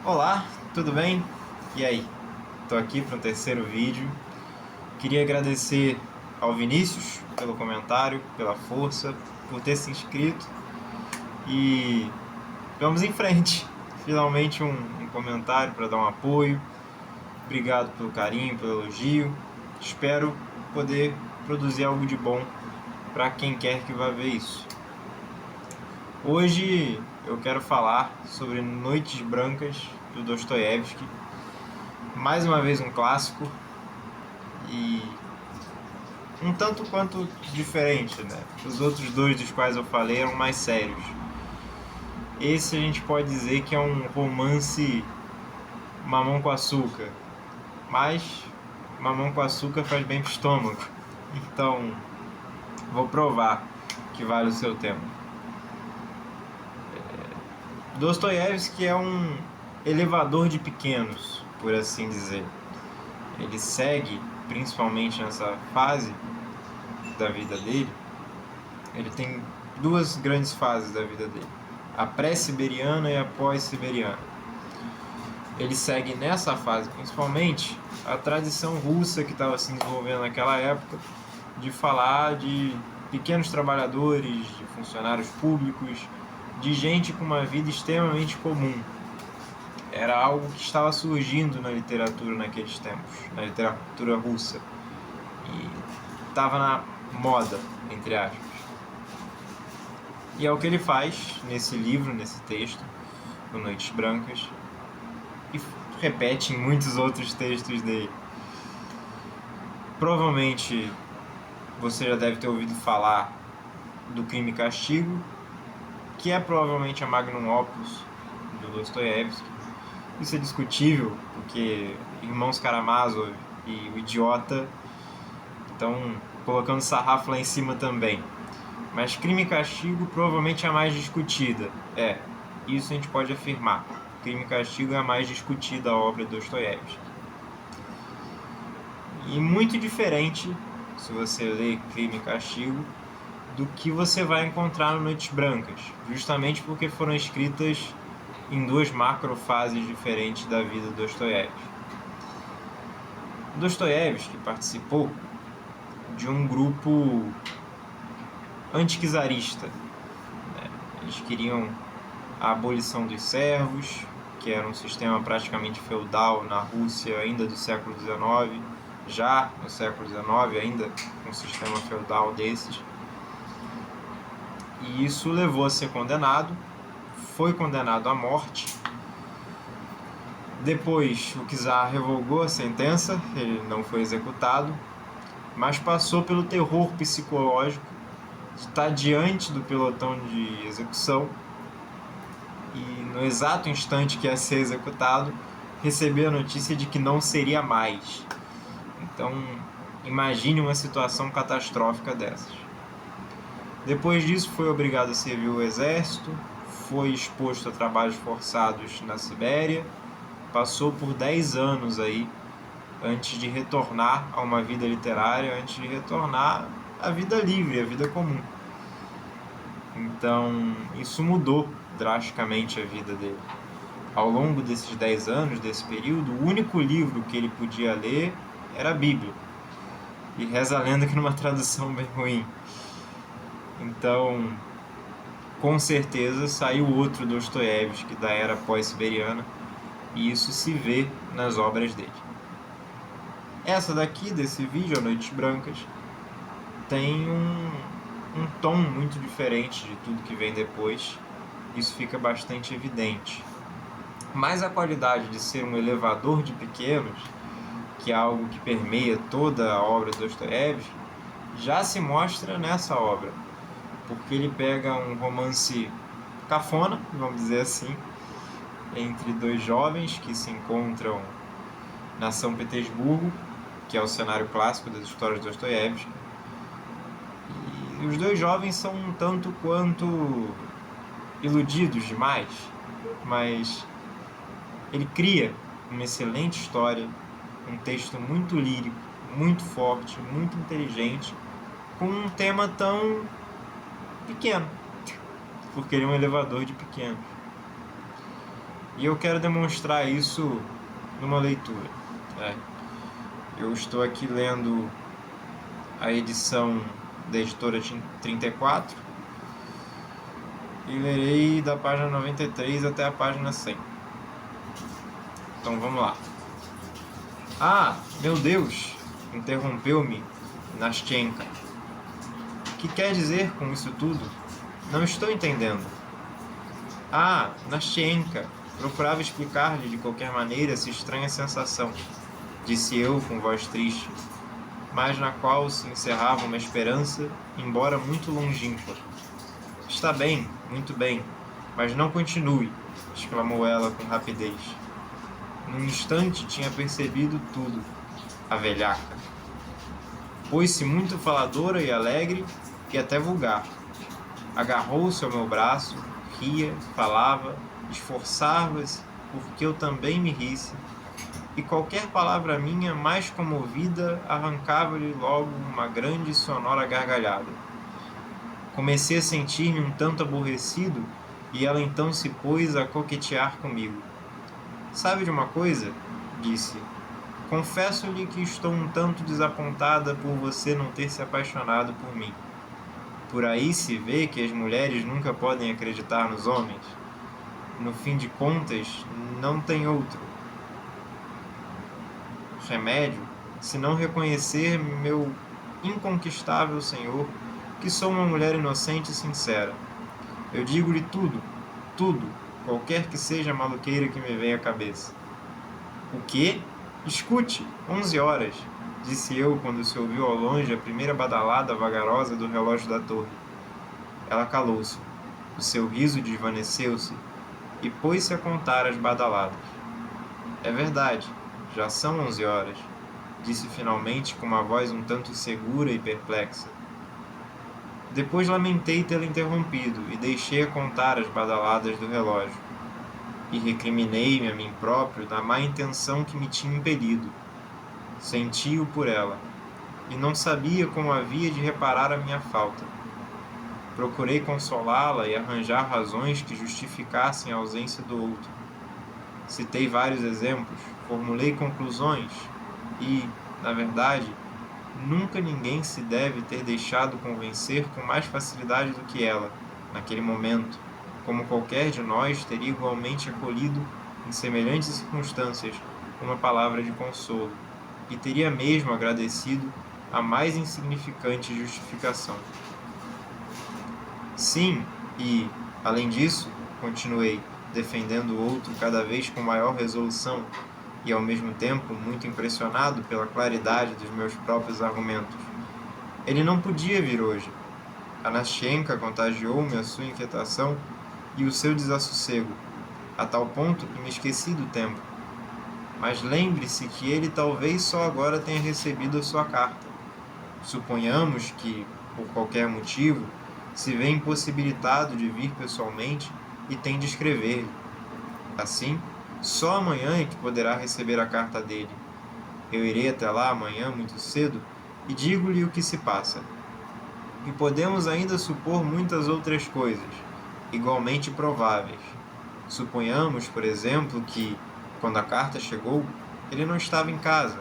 Olá, tudo bem? E aí? Tô aqui para um terceiro vídeo. Queria agradecer ao Vinícius pelo comentário, pela força, por ter se inscrito. E vamos em frente. Finalmente um comentário para dar um apoio. Obrigado pelo carinho, pelo elogio. Espero poder produzir algo de bom para quem quer que vá ver isso. Hoje eu quero falar sobre Noites Brancas, do Dostoiévski. Mais uma vez um clássico e um tanto quanto diferente, né? Os outros dois dos quais eu falei eram mais sérios. Esse a gente pode dizer que é um romance mamão com açúcar, mas mamão com açúcar faz bem pro estômago. Então, vou provar que vale o seu tempo. Dostoiévski é um elevador de pequenos, por assim dizer. Ele segue, principalmente nessa fase da vida dele, ele tem duas grandes fases da vida dele: a pré-siberiana e a pós-siberiana. Ele segue nessa fase, principalmente, a tradição russa que estava se desenvolvendo naquela época, de falar de pequenos trabalhadores, de funcionários públicos, de gente com uma vida extremamente comum. Era algo que estava surgindo na literatura naqueles tempos, na literatura russa, e estava na moda, entre aspas. E é o que ele faz nesse livro, nesse texto, o Noites Brancas, e repete em muitos outros textos dele. Provavelmente você já deve ter ouvido falar do Crime e Castigo, que é provavelmente a magnum opus do Dostoiévski. Isso é discutível, porque Irmãos Karamazov e O Idiota estão colocando sarrafo lá em cima também. Mas Crime e Castigo provavelmente é a mais discutida. Isso a gente pode afirmar. Crime e Castigo é a mais discutida obra de Dostoiévski. E muito diferente, se você ler Crime e Castigo, do que você vai encontrar no Noites Brancas, justamente porque foram escritas em duas macrofases diferentes da vida de Dostoiévski. Dostoiévski participou de um grupo anticzarista. Eles queriam a abolição dos servos, que era um sistema praticamente feudal na Rússia ainda do século XIX, já no século XIX ainda um sistema feudal desses. E isso levou a ser condenado, foi condenado à morte. Depois o czar revogou a sentença, ele não foi executado, mas passou pelo terror psicológico de estar diante do pelotão de execução e no exato instante que ia ser executado, receber a notícia de que não seria mais. Então, imagine uma situação catastrófica dessas. Depois disso, foi obrigado a servir o exército, foi exposto a trabalhos forçados na Sibéria, passou por 10 anos aí antes de retornar a uma vida literária, antes de retornar à vida livre, à vida comum. Então, isso mudou drasticamente a vida dele. Ao longo desses 10 anos, desse período, o único livro que ele podia ler era a Bíblia. E reza a lenda que numa tradução bem ruim. Então, com certeza, saiu outro Dostoiévski da era pós-siberiana, e isso se vê nas obras dele. Essa daqui, desse vídeo, A Noites Brancas, tem um tom muito diferente de tudo que vem depois. Isso fica bastante evidente. Mas a qualidade de ser um elevador de pequenos, que é algo que permeia toda a obra de Dostoiévski, já se mostra nessa obra, porque ele pega um romance cafona, vamos dizer assim, entre dois jovens que se encontram na São Petersburgo, que é o cenário clássico das histórias de Dostoiévski. E os dois jovens são um tanto quanto iludidos demais, mas ele cria uma excelente história, um texto muito lírico, muito forte, muito inteligente, com um tema tão pequeno, porque ele é um elevador de pequenos. E eu quero demonstrar isso numa leitura. Eu estou aqui lendo a edição da editora 34 e lerei da página 93 até a página 100. Então vamos lá. Ah, meu Deus! Interrompeu-me Nastyenka. O que quer dizer com isso tudo? Não estou entendendo. Ah, Nastyenka! Procurava explicar-lhe de qualquer maneira essa estranha sensação, disse eu com voz triste, mas na qual se encerrava uma esperança, embora muito longínqua. Está bem, muito bem, mas não continue, exclamou ela com rapidez. Num instante tinha percebido tudo, a velhaca. Pôs-se muito faladora e alegre e até vulgar. Agarrou-se ao meu braço, ria, falava, esforçava-se porque eu também me risse, e qualquer palavra minha mais comovida arrancava-lhe logo uma grande e sonora gargalhada. Comecei a sentir-me um tanto aborrecido e ela então se pôs a coquetear comigo. Sabe de uma coisa? Disse. Confesso-lhe que estou um tanto desapontada por você não ter se apaixonado por mim. Por aí se vê que as mulheres nunca podem acreditar nos homens. No fim de contas, não tem outro remédio senão reconhecer, meu inconquistável senhor, que sou uma mulher inocente e sincera. Eu digo-lhe tudo, tudo, qualquer que seja a maluqueira que me venha à cabeça. O quê? Escute, 11 horas, disse eu quando se ouviu ao longe a primeira badalada vagarosa do relógio da torre. Ela calou-se, o seu riso desvaneceu-se e pôs-se a contar as badaladas. É verdade, já são 11 horas, disse finalmente com uma voz um tanto insegura e perplexa. Depois lamentei tê-la interrompido e deixei a contar as badaladas do relógio. E recriminei-me a mim próprio da má intenção que me tinha impelido. Senti-o por ela, e não sabia como havia de reparar a minha falta. Procurei consolá-la e arranjar razões que justificassem a ausência do outro. Citei vários exemplos, formulei conclusões e, na verdade, nunca ninguém se deve ter deixado convencer com mais facilidade do que ela, naquele momento, como qualquer de nós teria igualmente acolhido, em semelhantes circunstâncias, uma palavra de consolo, e teria mesmo agradecido a mais insignificante justificação. Sim, e, além disso, continuei, defendendo o outro cada vez com maior resolução, e ao mesmo tempo muito impressionado pela claridade dos meus próprios argumentos. Ele não podia vir hoje. A Nastyenka contagiou-me a sua inquietação e o seu desassossego, a tal ponto que me esqueci do tempo. Mas lembre-se que ele talvez só agora tenha recebido a sua carta. Suponhamos que, por qualquer motivo, se vê impossibilitado de vir pessoalmente e tem de escrever-lhe. Assim, só amanhã é que poderá receber a carta dele. Eu irei até lá amanhã muito cedo e digo-lhe o que se passa. E podemos ainda supor muitas outras coisas, igualmente prováveis. Suponhamos, por exemplo, que, quando a carta chegou, ele não estava em casa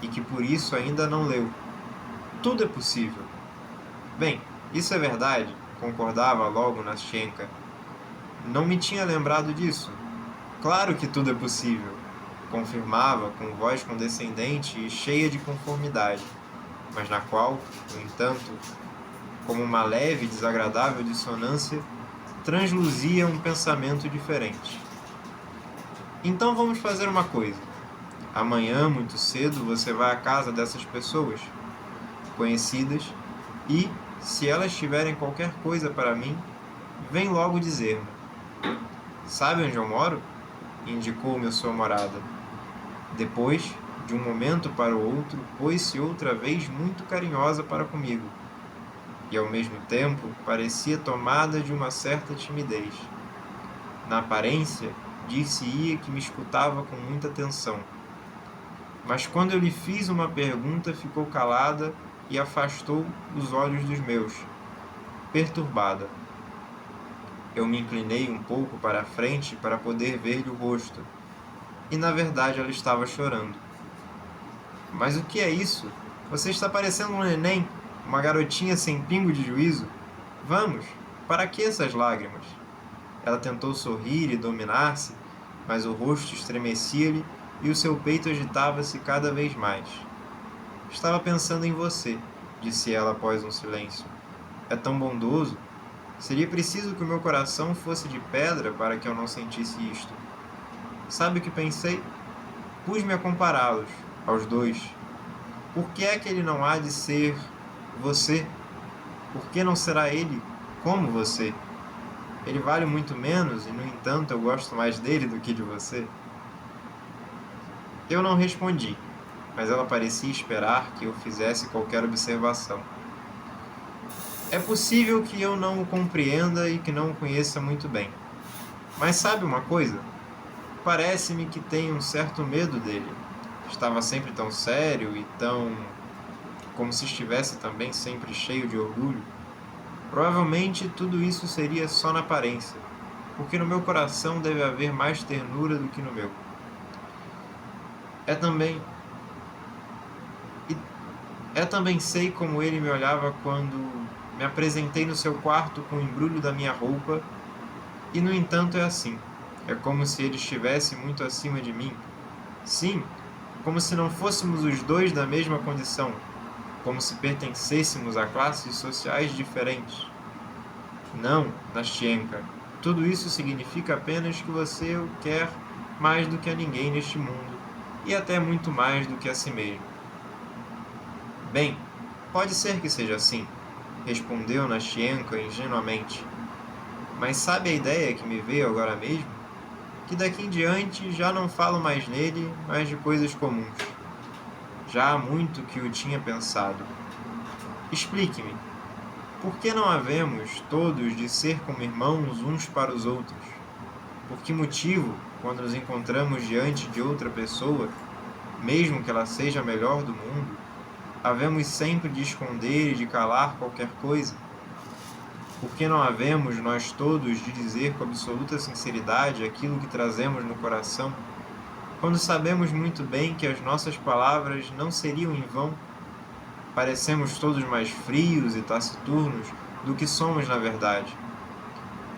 e que por isso ainda não leu. Tudo é possível. Bem, isso é verdade, concordava logo Nastyenka. Não me tinha lembrado disso. Claro que tudo é possível, confirmava com voz condescendente e cheia de conformidade, mas na qual, no entanto, como uma leve e desagradável dissonância, transluzia um pensamento diferente. Então vamos fazer uma coisa. Amanhã, muito cedo, você vai à casa dessas pessoas, conhecidas, e, se elas tiverem qualquer coisa para mim, vem logo dizer-me. Sabe onde eu moro? Indicou-me a sua morada. Depois, de um momento para o outro, pôs-se outra vez muito carinhosa para comigo, e ao mesmo tempo parecia tomada de uma certa timidez. Na aparência, dir-se-ia que me escutava com muita atenção. Mas quando eu lhe fiz uma pergunta, ficou calada e afastou os olhos dos meus, perturbada. Eu me inclinei um pouco para a frente para poder ver-lhe o rosto, e na verdade ela estava chorando. Mas o que é isso? Você está parecendo um neném, uma garotinha sem pingo de juízo. Vamos, para que essas lágrimas? Ela tentou sorrir e dominar-se, mas o rosto estremecia-lhe e o seu peito agitava-se cada vez mais. Estava pensando em você, disse ela após um silêncio. É tão bondoso. Seria preciso que o meu coração fosse de pedra para que eu não sentisse isto. Sabe o que pensei? Pus-me a compará-los, aos dois. Por que é que ele não há de ser você? Por que não será ele como você? Ele vale muito menos e, no entanto, eu gosto mais dele do que de você. Eu não respondi, mas ela parecia esperar que eu fizesse qualquer observação. É possível que eu não o compreenda e que não o conheça muito bem. Mas sabe uma coisa? Parece-me que tenho um certo medo dele. Estava sempre tão sério e tão... como se estivesse também sempre cheio de orgulho. Provavelmente tudo isso seria só na aparência, porque no meu coração deve haver mais ternura do que no meu. É também sei como ele me olhava quando me apresentei no seu quarto com o embrulho da minha roupa, e no entanto é assim. É como se ele estivesse muito acima de mim. Sim, como se não fôssemos os dois da mesma condição, como se pertencêssemos a classes sociais diferentes. Não, Nastienka, tudo isso significa apenas que você o quer mais do que a ninguém neste mundo, e até muito mais do que a si mesmo. Bem, pode ser que seja assim, respondeu Nastienka ingenuamente. Mas sabe a ideia que me veio agora mesmo? Que daqui em diante já não falo mais nele, mas de coisas comuns. Já há muito que o tinha pensado. Explique-me, por que não havemos todos de ser como irmãos uns para os outros? Por que motivo, quando nos encontramos diante de outra pessoa, mesmo que ela seja a melhor do mundo, havemos sempre de esconder e de calar qualquer coisa? Por que não havemos nós todos de dizer com absoluta sinceridade aquilo que trazemos no coração, quando sabemos muito bem que as nossas palavras não seriam em vão? Parecemos todos mais frios e taciturnos do que somos na verdade.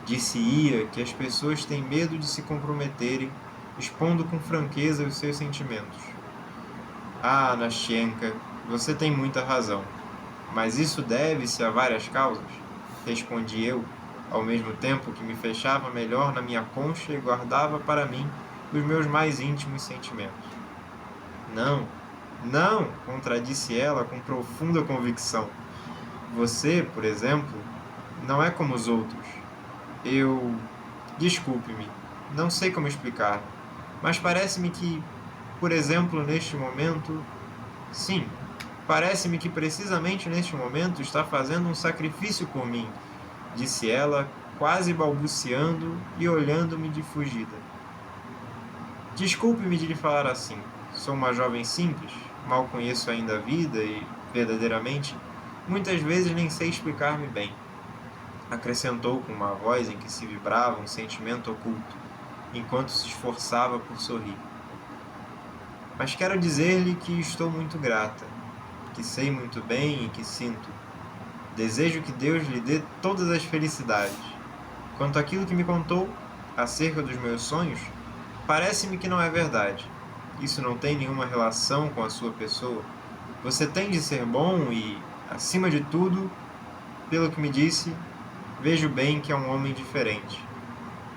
Dir-se-ia que as pessoas têm medo de se comprometerem, expondo com franqueza os seus sentimentos. Ah, Nastienka, você tem muita razão. Mas isso deve-se a várias causas, respondi eu, ao mesmo tempo que me fechava melhor na minha concha e guardava para mim os meus mais íntimos sentimentos. Não, não, contradisse ela com profunda convicção. Você, por exemplo, não é como os outros. Desculpe-me, não sei como explicar, mas parece-me que, por exemplo, neste momento... Sim, parece-me que precisamente neste momento está fazendo um sacrifício por mim, disse ela, quase balbuciando e olhando-me de fugida. Desculpe-me de lhe falar assim. Sou uma jovem simples, mal conheço ainda a vida e, verdadeiramente, muitas vezes nem sei explicar-me bem. Acrescentou com uma voz em que se vibrava um sentimento oculto, enquanto se esforçava por sorrir. Mas quero dizer-lhe que estou muito grata, que sei muito bem e que sinto. Desejo que Deus lhe dê todas as felicidades. Quanto àquilo que me contou, acerca dos meus sonhos, parece-me que não é verdade. Isso não tem nenhuma relação com a sua pessoa. Você tem de ser bom e, acima de tudo, pelo que me disse, vejo bem que é um homem diferente.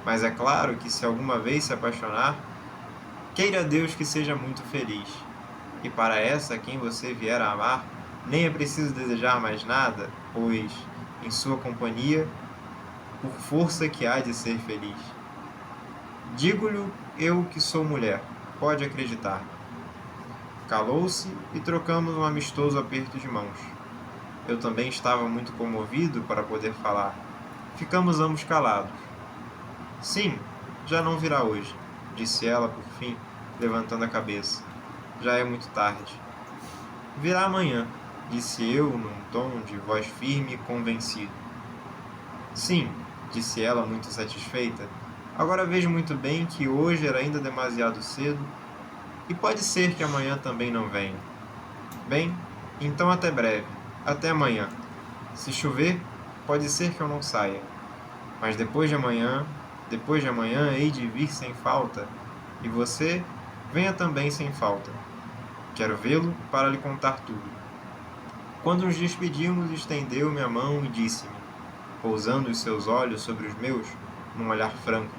Mas é claro que se alguma vez se apaixonar, queira Deus que seja muito feliz. E para essa a quem você vier a amar, nem é preciso desejar mais nada, pois, em sua companhia, por força que há de ser feliz. Digo-lhe eu que sou mulher, pode acreditar. Calou-se e trocamos um amistoso aperto de mãos. Eu também estava muito comovido para poder falar. Ficamos ambos calados. Sim, já não virá hoje, disse ela por fim, levantando a cabeça. Já é muito tarde. Virá amanhã, disse eu num tom de voz firme e convencido. Sim, disse ela, muito satisfeita. Agora vejo muito bem que hoje era ainda demasiado cedo e pode ser que amanhã também não venha. Bem, então até breve. Até amanhã. Se chover, pode ser que eu não saia. Mas depois de amanhã, hei de vir sem falta. E você, venha também sem falta. Quero vê-lo para lhe contar tudo. Quando nos despedimos, estendeu-me a mão e disse-me, pousando os seus olhos sobre os meus, num olhar franco: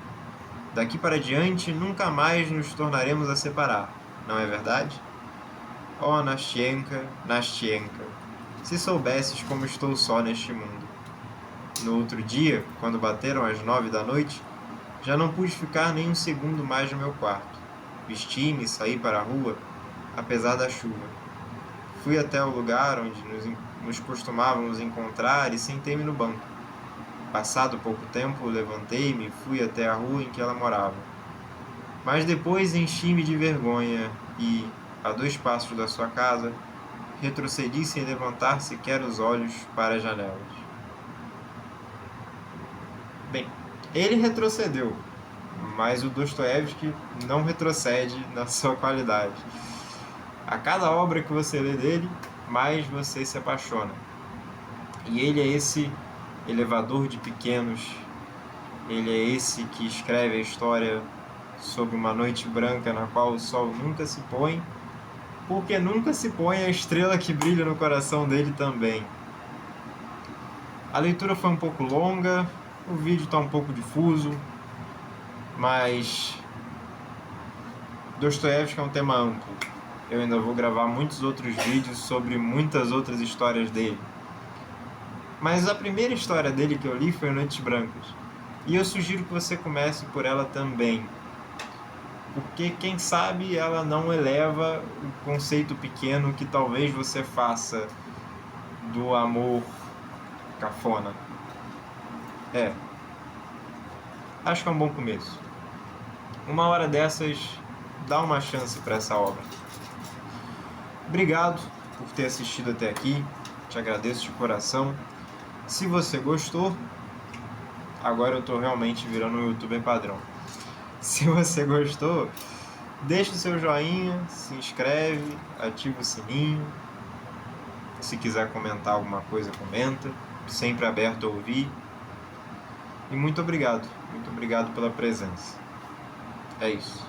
daqui para diante nunca mais nos tornaremos a separar, não é verdade? Oh, Nastienka, Nastienka, se soubesses como estou só neste mundo. No outro dia, quando bateram as 9 da noite, já não pude ficar nem um segundo mais no meu quarto. Vesti-me e saí para a rua, apesar da chuva. Fui até o lugar onde nos costumávamos encontrar e sentei-me no banco. Passado pouco tempo, levantei-me e fui até a rua em que ela morava. Mas depois enchi-me de vergonha e, a 2 passos da sua casa, retrocedi sem levantar sequer os olhos para as janelas. Bem, ele retrocedeu, mas o Dostoiévski não retrocede na sua qualidade. A cada obra que você lê dele, mais você se apaixona. E ele é esse elevador de pequenos, ele é esse que escreve a história sobre uma noite branca na qual o sol nunca se põe, porque nunca se põe a estrela que brilha no coração dele também. A leitura foi um pouco longa, o vídeo está um pouco difuso, mas Dostoiévski é um tema amplo. Eu ainda vou gravar muitos outros vídeos sobre muitas outras histórias dele. Mas a primeira história dele que eu li foi Noites Brancas. E eu sugiro que você comece por ela também. Porque, quem sabe, ela não eleva o conceito pequeno que talvez você faça do amor cafona. Acho que é um bom começo. Uma hora dessas, dá uma chance para essa obra. Obrigado por ter assistido até aqui. Te agradeço de coração. Se você gostou, agora eu estou realmente virando um youtuber padrão. Se você gostou, deixa o seu joinha, se inscreve, ativa o sininho. Se quiser comentar alguma coisa, comenta. Sempre aberto a ouvir. E muito obrigado pela presença. É isso.